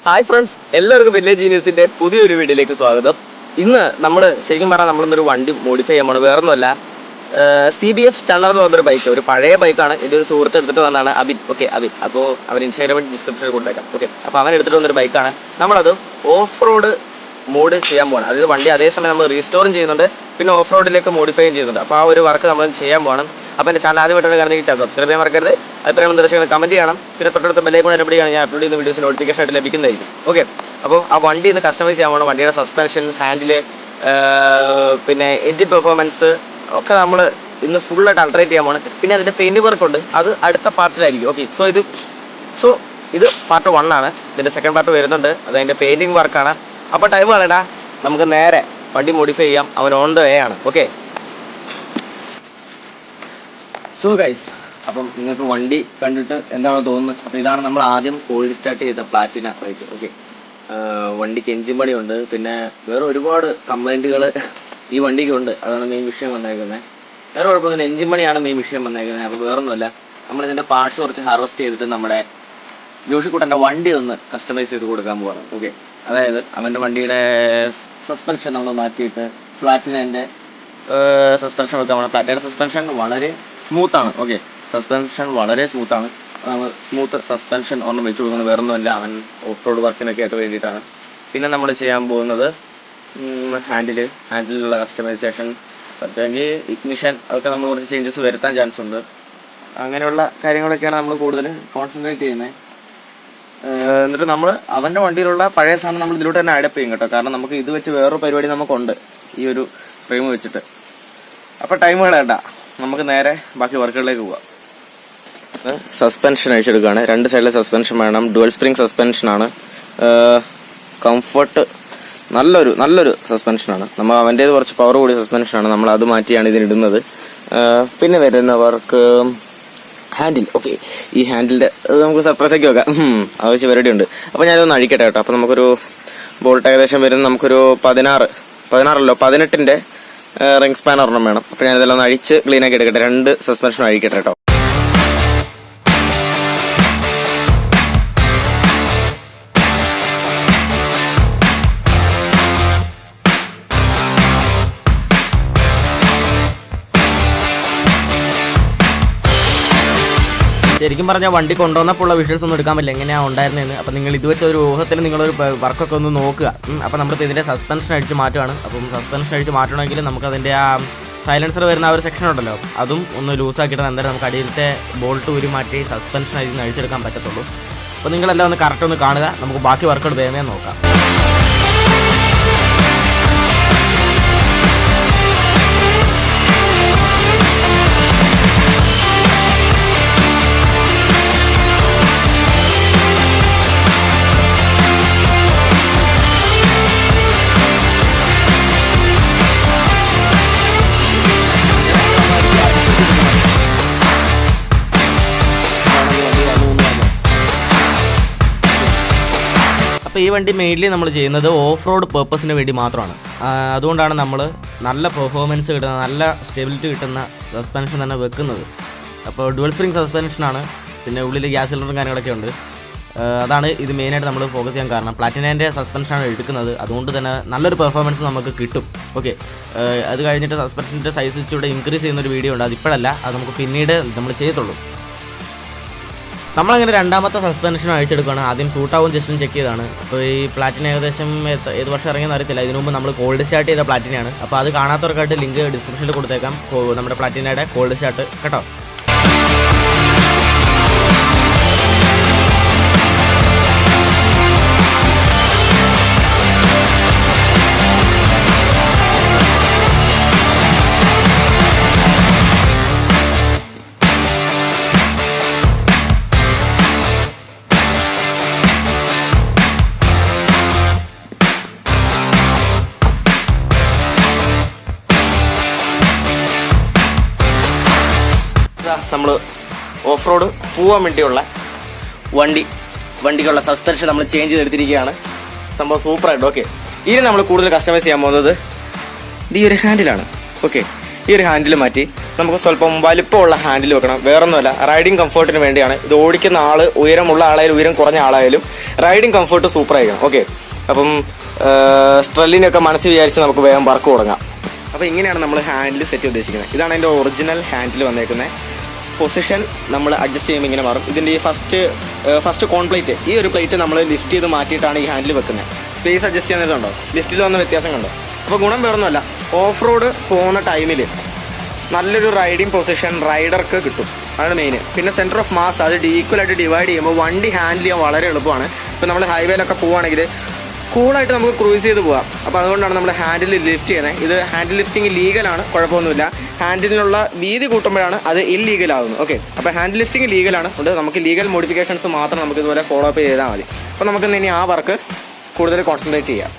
Hi friends, എല്ലാവർക്കും village ജീനിയസിന്റെ പുതിയൊരു വീഡിയോയിലേക്ക് സ്വാഗതം. ഇന്ന് നമ്മൾ ശരിക്കും പറഞ്ഞാൽ നമ്മളിന്നൊരു വണ്ടി മോഡിഫൈ ചെയ്യാൻ പോകണം. വേറൊന്നുമല്ല, CBF സ്റ്റണ്ണർ എന്ന് പറഞ്ഞൊരു ബൈക്ക്, ഒരു പഴയ ബൈക്കാണ്. എൻ്റെ ഒരു സുഹൃത്ത് എടുത്തിട്ട് വന്നതാണ്, അബിൻ. ഓക്കെ, അബിൻ. അപ്പോൾ അവൻ ഇൻസ്റ്റാഗ്രാമിൽ ഡിസ്ക്രിപ്ഷനിൽ കൊടുത്തേക്കാം. ഓക്കെ, അപ്പോൾ അവൻ എടുത്തിട്ട് വന്നൊരു ബൈക്കാണ്. നമ്മളത് ഓഫ് റോഡ് മോഡ് ചെയ്യാൻ പോകണം. അതായത് വണ്ടി അതേസമയം നമ്മൾ റീസ്റ്റോറും ചെയ്യുന്നുണ്ട്, പിന്നെ ഓഫ് റോഡിലേക്ക് മോഡിഫൈയും ചെയ്യുന്നുണ്ട്. അപ്പോൾ ആ ഒരു വർക്ക് നമ്മൾ ചെയ്യാൻ പോകണം. അപ്പോൾ എൻ്റെ ചാനൽ ആദ്യമായിട്ടാണ് കാണുന്നത്, സബ്സ്ക്രൈബ് ചെയ്യാൻ മറക്കരുത്. അഭിപ്രായം നിർദ്ദേശങ്ങൾ കമൻറ്റ് ചെയ്യണം. പിന്നെ തൊട്ടടുത്ത ബെല്ലൈക്കൺ എവിടെയാണ് ഞാൻ അപ്ലോഡ് ചെയ്യുന്ന വീഡിയോസ് നോട്ടിഫിക്കേഷൻ ആയിട്ട് ലഭിക്കുന്നതായിരിക്കും. ഓക്കെ, അപ്പോൾ ആ വണ്ടി ഇന്ന് കസ്റ്റമൈസ് ചെയ്യാൻ പോകണം. വണ്ടിയുടെ സസ്പെൻഷൻ, ഹാൻഡിൽ, പിന്നെ എൻജിൻ പെർഫോമൻസ് ഒക്കെ നമ്മൾ ഇന്ന് ഫുള്ളായിട്ട് അൾട്രേറ്റ് ചെയ്യാൻ പോകണം. പിന്നെ അതിൻ്റെ പെയിൻറ്റ് വർക്ക് ഉണ്ട്, അത് അടുത്ത പാർട്ടിലായിരിക്കും. ഓക്കെ, ഇത് പാർട്ട് 1 ആണ്. ഇതിൻ്റെ സെക്കൻഡ് പാർട്ട് വരുന്നുണ്ട്, അത് അതിൻ്റെ പെയിൻറ്റിങ് വർക്കാണ്. അപ്പോൾ ടൈം കളയണ്ട, നമുക്ക് നേരെ വണ്ടി മോഡിഫൈ ചെയ്യാം. അവൻ ഓൺ ദ വേ ആണ്. ഓക്കെ, സോ ഗൈസ്, അപ്പം നിങ്ങൾക്ക് വണ്ടി കണ്ടിട്ട് എന്താണോ തോന്നുന്നത്? അപ്പോൾ ഇതാണ് നമ്മൾ ആദ്യം കോൾഡ് സ്റ്റാർട്ട് ചെയ്ത പ്ലാറ്റിന ബൈക്ക്. ഓക്കെ, വണ്ടിക്ക് എൻജിൻ പണിയുണ്ട്, പിന്നെ വേറെ ഒരുപാട് കംപ്ലൈൻറ്റുകൾ ഈ വണ്ടിക്കുണ്ട്. അതാണ് മെയിൻ വിഷയം വന്നേക്കുന്നത്. വേറെ കുഴപ്പമൊന്നുമില്ല, എൻജിൻ പണിയാണ് മെയിൻ വിഷയം വന്നേക്കുന്നത്. അപ്പോൾ വേറൊന്നുമല്ല, നമ്മളിതിൻ്റെ പാർട്സ് കുറച്ച് ഹാർവെസ്റ്റ് ചെയ്തിട്ട് നമ്മുടെ ജോഷിക്കുട്ടൻ്റെ വണ്ടി ഒന്ന് കസ്റ്റമൈസ് ചെയ്ത് കൊടുക്കാൻ പോകണം. ഓക്കെ, അതായത് അവൻ്റെ വണ്ടിയുടെ സസ്പെൻഷൻ നമ്മൾ മാറ്റിയിട്ട് പ്ലാറ്റിനൻ്റെ സസ്പെൻഷൻ വെക്കാൻ പോകണം. പ്ലാറ്റിനയുടെ സസ്പെൻഷൻ വളരെ സ്മൂത്താണ്. ഓക്കെ, സസ്പെൻഷൻ വളരെ സ്മൂത്താണ്. സ്മൂത്ത് സസ്പെൻഷൻ ഒന്നും വെച്ച് കൊടുക്കുന്നത് വേറൊന്നുമല്ല, അവൻ ഓഫ് റോഡ് വർക്കിനൊക്കെ ആയിട്ട് വേണ്ടിയിട്ടാണ്. പിന്നെ നമ്മൾ ചെയ്യാൻ പോകുന്നത് ഹാൻഡിലുള്ള കസ്റ്റമൈസേഷൻ, പറ്റുമെങ്കിൽ ഇഗ്നിഷൻ, അതൊക്കെ നമ്മൾ കുറച്ച് ചേഞ്ചസ് വരുത്താൻ ചാൻസ് ഉണ്ട്. അങ്ങനെയുള്ള കാര്യങ്ങളൊക്കെയാണ് നമ്മൾ കൂടുതൽ കോൺസെൻട്രേറ്റ് ചെയ്യുന്നത്. എന്നിട്ട് നമ്മൾ അവൻ്റെ വണ്ടിയിലുള്ള പഴയ സാധനം നമ്മൾ ഇതിലോട്ട് തന്നെ അഡപ്പ് ചെയ്യും കേട്ടോ. കാരണം നമുക്ക് ഇത് വെച്ച് വേറൊരു പരിപാടി നമുക്കുണ്ട്, ഈ ഒരു ഫ്രെയിം വെച്ചിട്ട്. അപ്പോൾ ടൈം കളയണ്ട, നമുക്ക് നേരെ ബാക്കി വർക്കുകളിലേക്ക് പോവാം. സസ്പെൻഷൻ അഴിച്ചെടുക്കുകയാണ്. 2 സൈഡിലെ സസ്പെൻഷൻ വേണം. Dual spring സസ്പെൻഷനാണ്. കംഫർട്ട് നല്ലൊരു സസ്പെൻഷനാണ്. നമ്മൾ അവൻ്റേത് കുറച്ച് പവർ കൂടിയ സസ്പെൻഷനാണ്, നമ്മൾ അത് മാറ്റിയാണ് ഇതിനിടുന്നത്. പിന്നെ വരുന്ന വർക്ക് ഹാൻഡിൽ. ഓക്കെ, ഈ ഹാൻഡിലിൻ്റെ നമുക്ക് സർപ്രൈസ് ആക്കി വെക്കാം, ആവശ്യം പരിപാടി ഉണ്ട്. അപ്പോൾ ഞാനിതൊന്ന് അഴിക്കട്ടെ കേട്ടോ. അപ്പോൾ നമുക്കൊരു ബോൾട്ട് ഏകദേശം വരുന്ന നമുക്കൊരു 18 റിംഗ് സ്പാൻ ഒരെണ്ണം വേണം. അപ്പോൾ ഞാനിതെല്ലാം ഒന്ന് അഴിച്ച് ക്ലീൻ ആക്കി എടുക്കട്ടെ. 2 സസ്പെൻഷനും അഴിക്കട്ടെ കേട്ടോ. ശരിക്കും പറഞ്ഞാൽ വണ്ടി കൊണ്ടുവന്നപ്പോൾ വിഷ്വൽസ് ഒന്നും എടുക്കാൻ പറ്റില്ല, എങ്ങനെയാണ് ഉണ്ടായിരുന്നതെന്ന്. അപ്പോൾ നിങ്ങൾ ഇത് വെച്ച ഒരു ഊഹത്തിൽ നിങ്ങളൊരു വർക്കൊക്കെ ഒന്ന് നോക്കുക. അപ്പോൾ നമ്മളിപ്പോൾ ഇതിൻ്റെ സസ്പെൻഷൻ അടിച്ച് മാറ്റുകയാണ്. അപ്പം സസ്പെൻഷൻ അടിച്ച് മാറ്റണമെങ്കിൽ നമുക്കതിൻ്റെ ആ സൈലൻസർ വരുന്ന ആ ഒരു സെക്ഷൻ ഉണ്ടല്ലോ, അതും ഒന്ന് ലൂസാക്കിയിട്ട് എന്തായാലും നമുക്ക് അടിയിലത്തെ ബോൾട്ട് ഊരി മാറ്റി സസ്പെൻഷൻ അതിൽ നിന്ന് അഴിച്ചെടുക്കാൻ പറ്റത്തുള്ളൂ. അപ്പോൾ നിങ്ങളെല്ലാം ഒന്ന് കറക്റ്റ് ഒന്ന് കാണുക, നമുക്ക് ബാക്കി വർക്കുകൾ വേഗം നോക്കാം. അപ്പോൾ ഈ വണ്ടി മെയിൻലി നമ്മൾ ചെയ്യുന്നത് ഓഫ് റോഡ് പേർപ്പസിന് വേണ്ടി മാത്രമാണ്. അതുകൊണ്ടാണ് നമ്മൾ നല്ല പെർഫോമൻസ് കിട്ടുന്ന, നല്ല സ്റ്റെബിലിറ്റി കിട്ടുന്ന സസ്പെൻഷൻ തന്നെ വെക്കുന്നത്. അപ്പോൾ ഡുവൽ സ്പ്രിംഗ് സസ്പെൻഷനാണ്, പിന്നെ ഉള്ളിൽ ഗ്യാസ് സിലിണ്ടറും കാര്യങ്ങളൊക്കെ ഉണ്ട്. അതാണ് ഇത് മെയിനായിട്ട് നമ്മൾ ഫോക്കസ് ചെയ്യാൻ കാരണം. പ്ലാറ്റിനേൻ്റെ സസ്പെൻഷനാണ് എടുക്കുന്നത്, അതുകൊണ്ട് തന്നെ നല്ലൊരു പെർഫോമൻസ് നമുക്ക് കിട്ടും. ഓക്കെ, അത് കഴിഞ്ഞിട്ട് സസ്പെൻഷൻ്റെ സൈസ് ഇച്ചിരി ഇൻക്രീസ് ചെയ്യുന്നൊരു വീഡിയോ ഉണ്ട്, അതിപ്പോഴല്ല, അത് നമുക്ക് പിന്നീട് നമ്മൾ ചെയ്യത്തുള്ളൂ. നമ്മളങ്ങനെ രണ്ടാമത്തെ സസ്പെൻഷൻ അഴിച്ചെടുക്കുകയാണ്. ആദ്യം ഷൂട്ടാവും ജസ്റ്റ് ചെക്ക് ചെയ്താണ്. അപ്പോൾ ഈ പ്ലാറ്റിന ഏകദേശം ഏത് വർഷം ഇറങ്ങിയെന്ന് അറിയത്തില്ല. ഇതിനു മുമ്പ് നമ്മൾ കോൾഡ് സ്റ്റാർട്ട് ചെയ്ത പ്ലാറ്റിനയാണ്. അപ്പോൾ അത് കാണാത്തവർക്കായിട്ട് ലിങ്ക് ഡിസ്ക്രിപ്ഷനിൽ കൊടുത്തേക്കാം, നമ്മുടെ പ്ലാറ്റിനയുടെ കോൾഡ് സ്റ്റാർട്ട് കേട്ടോ. നമ്മൾ ഓഫ് റോഡ് പോകാൻ വേണ്ടിയുള്ള വണ്ടിക്കുള്ള സസ്പെൻഷൻ നമ്മൾ ചേഞ്ച് ചെയ്തെടുത്തിരിക്കുകയാണ്. സംഭവം സൂപ്പറായിട്ട്. ഓക്കെ, ഇനി നമ്മൾ കൂടുതൽ കസ്റ്റമൈസ് ചെയ്യാൻ പോകുന്നത് ഈ ഒരു ഹാൻഡിലാണ്. ഓക്കെ, ഈ ഒരു ഹാൻഡിൽ മാറ്റി നമുക്ക് സ്വല്പം വലിപ്പമുള്ള ഹാൻഡിൽ വെക്കണം. വേറൊന്നുമല്ല, റൈഡിങ് കംഫർട്ടിന് വേണ്ടിയാണ്. ഇത് ഓടിക്കുന്ന ആൾ ഉയരമുള്ള ആളായാലും ഉയരം കുറഞ്ഞ ആളായാലും റൈഡിങ് കംഫർട്ട് സൂപ്പറായിരിക്കണം. ഓക്കെ, അപ്പം സ്ട്രെല്ലിനൊക്കെ മനസ്സിൽ വിചാരിച്ച് നമുക്ക് വേഗം വർക്ക് തുടങ്ങാം. അപ്പോൾ ഇങ്ങനെയാണ് നമ്മൾ ഹാൻഡിൽ സെറ്റ് ഉദ്ദേശിക്കുന്നത്. ഇതാണ് എൻ്റെ ഒറിജിനൽ ഹാൻഡിൽ വന്നേക്കുന്നത്. പൊസിഷൻ നമ്മൾ അഡ്ജസ്റ്റ് ചെയ്യുമ്പോൾ ഇങ്ങനെ മാറും. ഇതിൻ്റെ ഈ ഫസ്റ്റ് കോൺ പ്ലേറ്റ്, ഈ ഒരു പ്ലേറ്റ് നമ്മൾ ലിഫ്റ്റ് ചെയ്ത് മാറ്റിയിട്ടാണ് ഈ ഹാൻഡിൽ വെക്കുന്നത്. സ്പേസ് അഡ്ജസ്റ്റ് ചെയ്യുന്നതുണ്ടോ, ലിഫ്റ്റിൽ വന്ന വ്യത്യാസം കണ്ടോ. അപ്പോൾ ഗുണം വേറൊന്നുമല്ല, ഓഫ് റോഡ് പോകുന്ന ടൈമിൽ നല്ലൊരു റൈഡിങ് പൊസിഷൻ റൈഡർക്ക് കിട്ടും. അതാണ് മെയിൻ. പിന്നെ സെൻറ്റർ ഓഫ് മാസ് അത് ഈക്വലായിട്ട് ഡിവൈഡ് ചെയ്യുമ്പോൾ വണ്ടി ഹാൻഡിൽ ചെയ്യാൻ വളരെ എളുപ്പമാണ്. ഇപ്പോൾ നമ്മൾ ഹൈവേയിലൊക്കെ പോവുകയാണെങ്കിൽ കൂളായിട്ട് നമുക്ക് ക്രൂസ് ചെയ്ത് പോകാം. അപ്പോൾ അതുകൊണ്ടാണ് നമ്മൾ ഹാൻഡിൽ ലിഫ്റ്റ് ചെയ്യുന്നത്. ഇത് ഹാൻഡിൽ ലിഫ്റ്റിംഗ് ലീഗലാണ്, കുഴപ്പമൊന്നുമില്ല. ഹാൻഡിലിനുള്ള വീതി കൂട്ടുമ്പോഴാണ് അത് ഇല്ലീഗൽ ആകുന്നത്. ഓക്കെ, അപ്പോൾ ഹാൻഡിൽ ലിഫ്റ്റിംഗ് ലീഗലാണ്. അതുകൊണ്ട് നമുക്ക് ലീഗൽ മോഡിഫിക്കേഷൻസ് മാത്രം നമുക്ക് ഇതുപോലെ ഫോളോ അപ്പ് ചെയ്താൽ മതി. അപ്പോൾ നമുക്ക് ഇനി ആ വർക്ക് കൂടുതൽ കോൺസെൻട്രേറ്റ് ചെയ്യാം.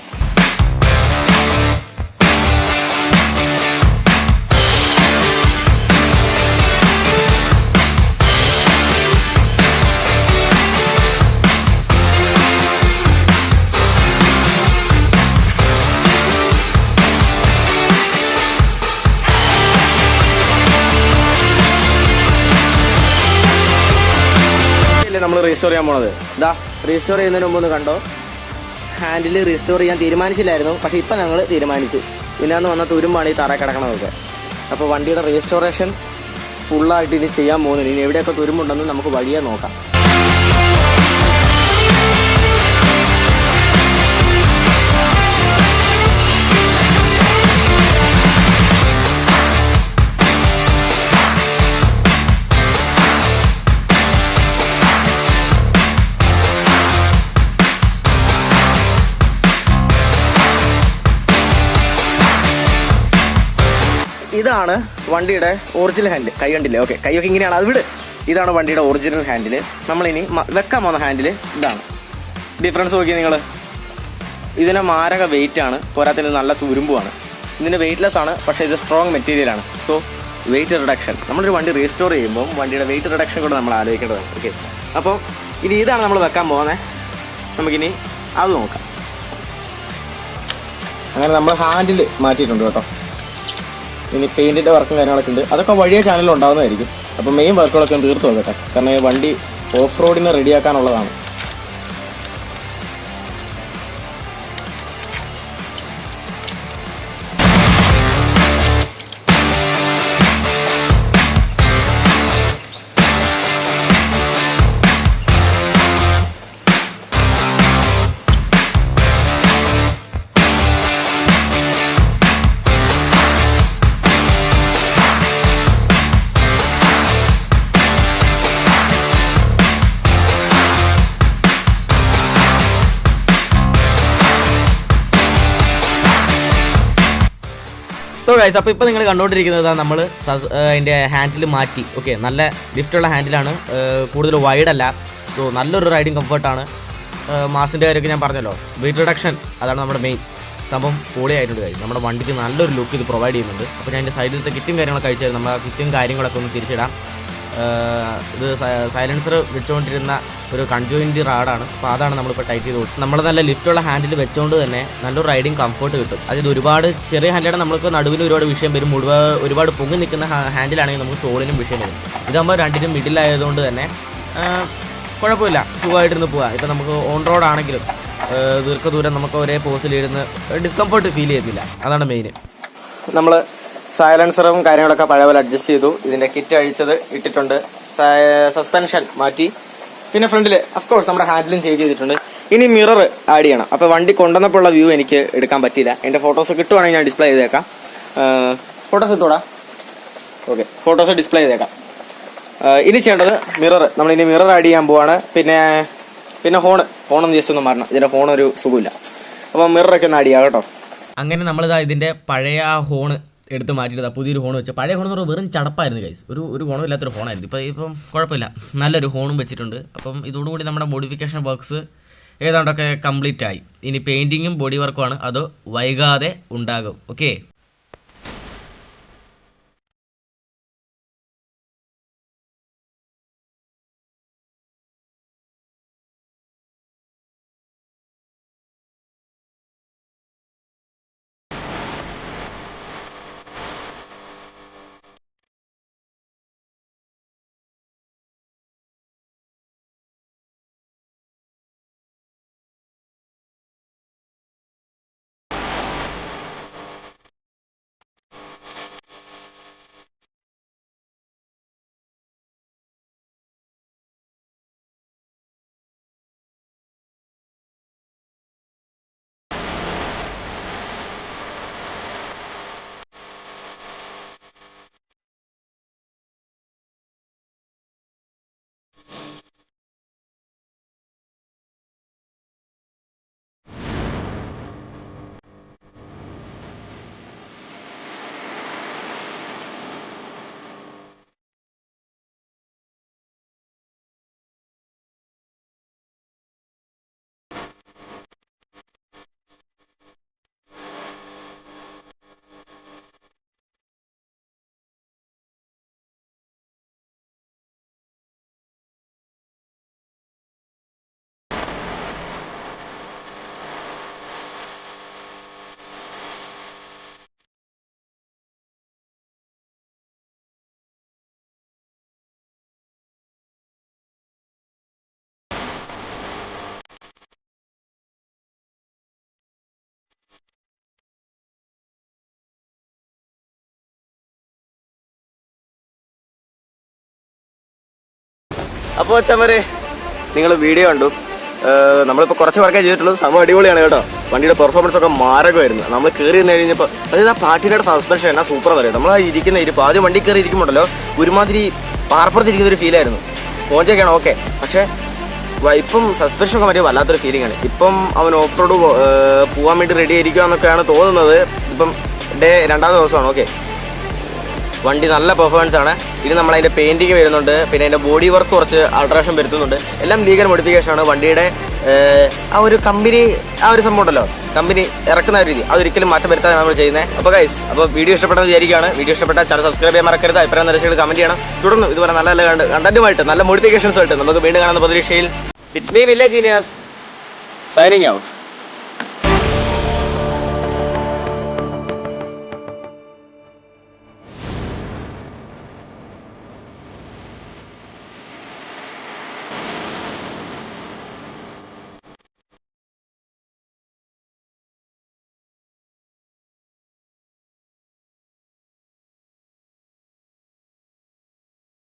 നമ്മൾ റീസ്റ്റോർ ചെയ്യാൻ പോണത് ഇതാ. റീസ്റ്റോർ ചെയ്യുന്നതിന് മുമ്പ് ഒന്ന് കണ്ടോ, ഹാൻഡിൽ റീസ്റ്റോർ ചെയ്യാൻ തീരുമാനിച്ചില്ലായിരുന്നു, പക്ഷേ ഇപ്പം ഞങ്ങൾ തീരുമാനിച്ചു. ഇതിനകത്ത് വന്ന തുരുമ്പാണ് ഈ തറ കിടക്കണതൊക്കെ. അപ്പോൾ വണ്ടിയുടെ റീസ്റ്റോറേഷൻ ഫുള്ളായിട്ട് ഇനി ചെയ്യാൻ പോകുന്നത്. ഇനി എവിടെയൊക്കെ തുരുമ്പുണ്ടെന്ന് നമുക്ക് വഴിയെ നോക്കാം. ഇതാണ് വണ്ടിയുടെ ഒറിജിനൽ ഹാൻഡിൽ. കൈ കണ്ടില്ലേ? ഓക്കെ, കൈയൊക്കെ ഇങ്ങനെയാണ്, അത് വിട്. ഇതാണ് വണ്ടിയുടെ ഒറിജിനൽ ഹാൻഡിൽ. നമ്മളിനി വെക്കാൻ പോകുന്ന ഹാൻഡിൽ ഇതാണ്. ഡിഫറൻസ് നോക്കിയാൽ നിങ്ങൾ, ഇതിന് മാരക വെയിറ്റാണ്, പോരാത്തിന് നല്ല തുരുമ്പുമാണ്. ഇതിന് വെയിറ്റ്ലെസ് ആണ്, പക്ഷേ ഇത് സ്ട്രോങ് മെറ്റീരിയലാണ്. സോ വെയിറ്റ് റിഡക്ഷൻ, നമ്മളൊരു വണ്ടി റീസ്റ്റോർ ചെയ്യുമ്പോൾ വണ്ടിയുടെ വെയിറ്റ് റിഡക്ഷൻ കൂടെ നമ്മൾ ആലോചിക്കേണ്ടതാണ്. ഓക്കെ, അപ്പോൾ ഇനി ഇതാണ് നമ്മൾ വെക്കാൻ പോകുന്നത്. നമുക്കിനി അത് നോക്കാം. അങ്ങനെ നമ്മൾ ഹാൻഡിൽ മാറ്റിയിട്ടുണ്ട് കേട്ടോ. ഇനി പെയിൻറ്റിൻ്റെ വർക്കും കാര്യങ്ങളൊക്കെ ഉണ്ട്, അതൊക്കെ വഴിയ ചാനലിൽ ഉണ്ടാകുന്നതായിരിക്കും. അപ്പോൾ മെയിൻ വർക്കുകളൊക്കെ തീർത്ത് വെക്കട്ടെ, കാരണം ഈ വണ്ടി ഓഫ് റോഡിന് റെഡിയാക്കാനുള്ളതാണ്. സോ ഗൈസ്, അപ്പോൾ ഇപ്പോൾ നിങ്ങൾ കണ്ടുകൊണ്ടിരിക്കുന്നത് നമ്മൾ അതിൻ്റെ ഹാൻഡിൽ മാറ്റി. ഓക്കെ, നല്ല ലിഫ്റ്റുള്ള ഹാൻഡിലാണ്, കൂടുതൽ വൈഡല്ല. സോ നല്ലൊരു റൈഡിങ് കംഫർട്ടാണ്. മാസിൻ്റെ കാര്യമൊക്കെ ഞാൻ പറഞ്ഞല്ലോ, വെയിറ്റ് റിഡക്ഷൻ അതാണ് നമ്മുടെ മെയിൻ സംഭവം. പൊളിയായിട്ടുണ്ട് ഗൈസ്. നമ്മുടെ വണ്ടിക്ക് നല്ലൊരു ലുക്ക് ഇത് പ്രൊവൈഡ് ചെയ്യുന്നുണ്ട്. അപ്പോൾ ഞാൻ എൻ്റെ സൈഡിലത്തെ കിറ്റും കാര്യങ്ങളൊക്കെ അയച്ചു. നമ്മൾ ആ കിറ്റും കാര്യങ്ങളൊക്കെ ഒന്ന് തിരിച്ചിടാം. ഇത് സൈലൻസർ വെച്ചുകൊണ്ടിരുന്ന ഒരു കൺജോയിൻ്റ് റാഡാണ്. അപ്പോൾ അതാണ് നമ്മളിപ്പോൾ ടൈറ്റ് ചെയ്ത് കൊടുത്തത്. നമ്മൾ നല്ല ലിഫ്റ്റുള്ള ഹാൻഡിൽ വെച്ചുകൊണ്ട് തന്നെ നല്ലൊരു റൈഡിങ് കംഫർട്ട് കിട്ടും. അതായത് ഒരുപാട് ചെറിയ ഹാൻഡിലാണ് നമുക്ക് നടുവിൽ ഒരുപാട് വിഷയം വരും. ഒരുപാട് പൊങ്ങി നിൽക്കുന്ന ഹാൻഡിലാണെങ്കിൽ നമുക്ക് തോളിനും വിഷയം വരും. ഇതാകുമ്പോൾ രണ്ടിനും മിഡിലായതുകൊണ്ട് തന്നെ കുഴപ്പമില്ല, സുഖമായിട്ടിരുന്ന് പോകാം. ഇപ്പം നമുക്ക് ഓൺ റോഡ് ആണെങ്കിലും ദീർഘദൂരം നമുക്ക് ഒരേ പോസിലിരുന്ന് ഡിസ്കംഫർട്ട് ഫീൽ ചെയ്യത്തില്ല. അതാണ് മെയിൻ. നമ്മൾ സൈലൻസറും കാര്യങ്ങളൊക്കെ പഴയപോലെ അഡ്ജസ്റ്റ് ചെയ്തു. ഇതിൻ്റെ കിറ്റ് അഴിച്ചത് ഇട്ടിട്ടുണ്ട്. സസ്പെൻഷൻ മാറ്റി. പിന്നെ ഫ്രണ്ടിൽ അഫ്കോഴ്സ് നമ്മുടെ ഹാൻഡിലും ചേഞ്ച് ചെയ്തിട്ടുണ്ട്. ഇനി മിറർ ആഡ് ചെയ്യണം. അപ്പോൾ വണ്ടി കൊണ്ടുവന്നപ്പോൾ ഉള്ള വ്യൂ എനിക്ക് എടുക്കാൻ പറ്റിയില്ല. എൻ്റെ ഫോട്ടോസ് കിട്ടുവാണെങ്കിൽ ഞാൻ ഡിസ്പ്ലേ ചെയ്തേക്കാം. ഫോട്ടോസ് ഇട്ടൂടാ? ഓക്കെ, ഫോട്ടോസ് ഡിസ്പ്ലേ ചെയ്തേക്കാം. ഇനി ചെയ്യേണ്ടത് മിറർ. നമ്മളിനി മിറർ ആഡ് ചെയ്യാൻ പോവാണ്. പിന്നെ ഹോണൊന്ന് ജസ്റ്റ് ഒന്ന് മാറണം. ഇതിൻ്റെ ഹോൺ ഒരു സുഖമില്ല. അപ്പോൾ മിററൊക്കെ ഒന്ന് ആഡ് ചെയ്യാം കേട്ടോ. അങ്ങനെ നമ്മളിതാ ഇതിൻ്റെ പഴയ ഹോണ് എടുത്ത് മാറ്റിയിട്ട് പുതിയൊരു ഹോൺ വെച്ച്. പഴയ ഹോൺ എന്ന് പറയുമ്പോൾ വെറും ചടപ്പായിരുന്നു ഗൈസ്. ഒരു ഗുണമില്ലാത്തൊരു ഫോണായിരുന്നു. ഇപ്പം കുഴപ്പമില്ല, നല്ലൊരു ഹോണും വെച്ചിട്ടുണ്ട്. അപ്പം ഇതോടുകൂടി നമ്മുടെ മോഡിഫിക്കേഷൻ വർക്ക്സ് ഏതാണ്ടൊക്കെ കംപ്ലീറ്റ് ആയി. ഇനി പെയിൻറ്റിങ്ങും ബോഡി വർക്കുമാണ്, അത് വൈകാതെ ഉണ്ടാകും. ഓക്കെ. അപ്പോൾ ചമരെ നിങ്ങൾ വീഡിയോ കണ്ടു. നമ്മളിപ്പോൾ കുറച്ച് വർക്കേ ചെയ്തിട്ടുള്ളൂ. സംഭവം അടിപൊളിയാണ് കേട്ടോ. വണ്ടിയുടെ പെർഫോമൻസ് ഒക്കെ മാരകമായിരുന്നു. നമ്മൾ കയറി നിന്ന് കഴിഞ്ഞപ്പോൾ അതായത് ആ പാട്ടിയുടെ സസ്പെൻഷൻ എന്നാ സൂപ്പർ എന്നറിയാം. നമ്മൾ ഇരിക്കുന്ന ഇരിപ്പോൾ ആദ്യം വണ്ടി കയറി ഇരിക്കുമ്പോണ്ടല്ലോ ഒരുമാതിരി പാർപ്പുറത്തിരിക്കുന്ന ഒരു ഫീലായിരുന്നു. മോഞ്ചൊക്കെയാണ് ഓക്കെ, പക്ഷേ ഇപ്പം സസ്പെൻഷൻ ഒക്കെ മറ്റേ വല്ലാത്തൊരു ഫീലിംഗ് ആണ്. ഇപ്പം അവൻ ഓഫ് റോഡ് പോകാൻ വേണ്ടി റെഡി ആയിരിക്കുക എന്നൊക്കെയാണ് തോന്നുന്നത്. ഇപ്പം രണ്ടാമത്തെ ദിവസമാണ്. ഓക്കെ, വണ്ടി നല്ല പെർഫോമൻസ് ആണ്. ഇനി നമ്മൾ അതിൻ്റെ പെയിൻറ്റിങ് വരുന്നുണ്ട്, പിന്നെ അതിൻ്റെ ബോഡി വർക്ക് കുറച്ച് ആൾട്രേഷൻ വരുത്തുന്നുണ്ട്. എല്ലാം ലീഗൽ മോഡിഫിക്കേഷൻ ആണ്. വണ്ടിയുടെ ആ ഒരു കമ്പനി ആ ഒരു സംഭവം ഉണ്ടല്ലോ, കമ്പനി ഇറക്കുന്ന രീതി അതൊരിക്കലും മാറ്റം വരുത്താൻ നമ്മൾ ചെയ്യുന്നത്. അപ്പോൾ ഗൈസ്, അപ്പോൾ വീഡിയോ ഇഷ്ടപ്പെട്ടെന്ന് വിചാരിക്കുകയാണ്. വീഡിയോ ഇഷ്ടപ്പെട്ടാൽ ചാനൽ സബ്സ്ക്രൈബ് ചെയ്യാൻ മറക്കരുത്. അഭിപ്രായം നിർദ്ദേശങ്ങൾ കമൻറ്റ് ചെയ്യണം. തുടർന്ന് ഇതുപോലെ നല്ല നല്ല കണ്ടന്റുമായിട്ട് നല്ല മോഡിഫിക്കേഷൻസ് ആയിട്ട് നമുക്ക് വീണ്ടും കാണുന്ന പ്രതീക്ഷയിൽ it's me village genius signing out.